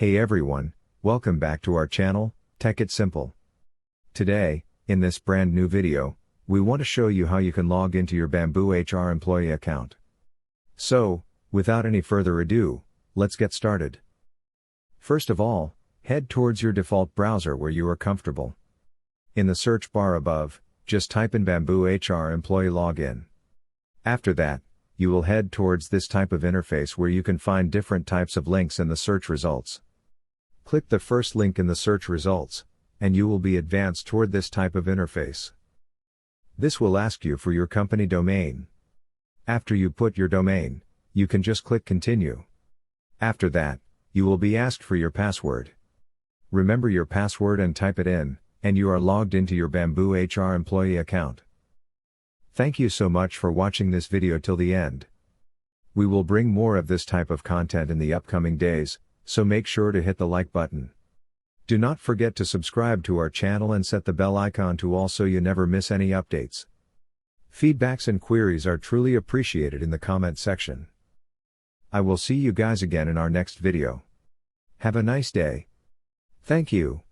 Hey everyone, welcome back to our channel, Tech It Simple. Today, in this brand new video, we want to show you how you can log into your BambooHR employee account. So, without any further ado, let's get started. First of all, head towards your default browser where you are comfortable. In the search bar above, just type in BambooHR employee login. After that, you will head towards this type of interface where you can find different types of links in the search results. Click the first link in the search results, and you will be advanced toward this type of interface. This will ask you for your company domain. After you put your domain, you can just click continue. After that, you will be asked for your password. Remember your password and type it in, and you are logged into your BambooHR employee account. Thank you so much for watching this video till the end. We will bring more of this type of content in the upcoming days, so make sure to hit the like button. Do not forget to subscribe to our channel and set the bell icon to all so you never miss any updates. Feedbacks and queries are truly appreciated in the comment section. I will see you guys again in our next video. Have a nice day. Thank you.